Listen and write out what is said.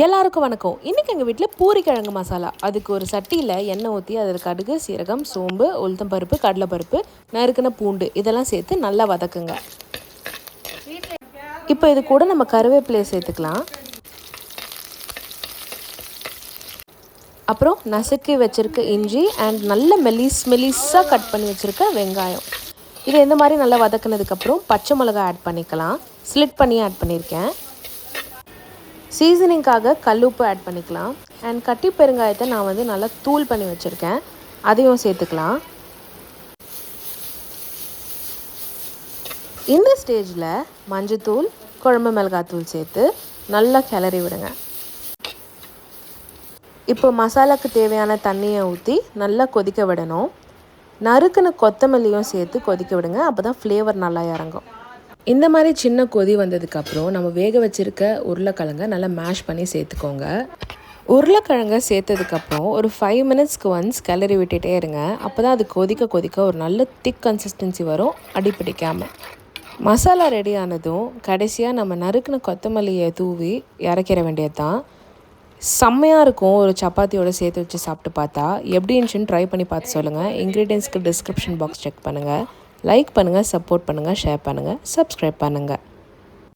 எல்லாருக்கும் வணக்கம். இன்றைக்கி எங்கள் வீட்டில் பூரிக்கிழங்கு மசாலா. அதுக்கு ஒரு சட்டியில் எண்ணெய் ஊற்றி அதில் கடுகு, சீரகம், சோம்பு, உளுத்தம்பருப்பு, கடலைப்பருப்பு, நறுக்கின பூண்டு இதெல்லாம் சேர்த்து நல்லா வதக்குங்க. இப்போ இது கூட நம்ம கருவேப்பிலையை சேர்த்துக்கலாம். அப்புறம் நசுக்கி வச்சுருக்க இஞ்சி அண்ட் நல்ல மெலிஸாக கட் பண்ணி வச்சுருக்க வெங்காயம். இதை இந்த மாதிரி நல்லா வதக்குனதுக்கப்புறம் பச்சை மிளகாய் ஆட் பண்ணிக்கலாம். ஸ்லிட் பண்ணி ஆட் பண்ணியிருக்கேன். சீசனிங்காக கல்லுப்பு ஆட் பண்ணிக்கலாம். அண்ட் கட்டி பெருங்காயத்தை நான் நல்லா தூள் பண்ணி வச்சுருக்கேன், அதையும் சேர்த்துக்கலாம். இந்த ஸ்டேஜில் மஞ்சத்தூள், குழம்பு மிளகாத்தூள் சேர்த்து நல்லா கிளறி விடுங்க. இப்போ மசாலாவுக்கு தேவையான தண்ணியை ஊற்றி நல்லா கொதிக்க விடணும். நறுக்குன்னு கொத்தமல்லியும் சேர்த்து கொதிக்க விடுங்க, அப்போ தான் ஃப்ளேவர் நல்லா இறங்கும். இந்த மாதிரி சின்ன கொதி வந்ததுக்கப்புறம் நம்ம வேக வச்சுருக்க உருளைக்கிழங்கை நல்லா மேஷ் பண்ணி சேர்த்துக்கோங்க. உருளைக்கிழங்கை சேர்த்ததுக்கப்புறம் ஒரு 5 மினிட்ஸ்க்கு ஒன்ஸ் கிளறி விட்டுட்டே இருங்க. அப்போ தான் அது கொதிக்க ஒரு நல்ல திக் கன்சிஸ்டன்சி வரும், அடிப்பிடிக்காமல். மசாலா ரெடி ஆனதும் கடைசியாக நம்ம நறுக்குன கொத்தமல்லியை தூவி இறக்கிற வேண்டியது தான். செம்மையாக இருக்கும். ஒரு சப்பாத்தியோடு சேர்த்து வச்சு சாப்பிட்டு பார்த்தா எப்படி இருந்துச்சுன்னு ட்ரை பண்ணி பார்த்து சொல்லுங்கள். இன்க்ரீடியன்ஸ்க்கு டிஸ்கிரிப்ஷன் பாக்ஸ் செக் பண்ணுங்கள். லைக் பண்ணுங்கள், சப்போர்ட் பண்ணுங்கள், ஷேர் பண்ணுங்கள், சப்ஸ்கிரைப் பண்ணுங்கள்.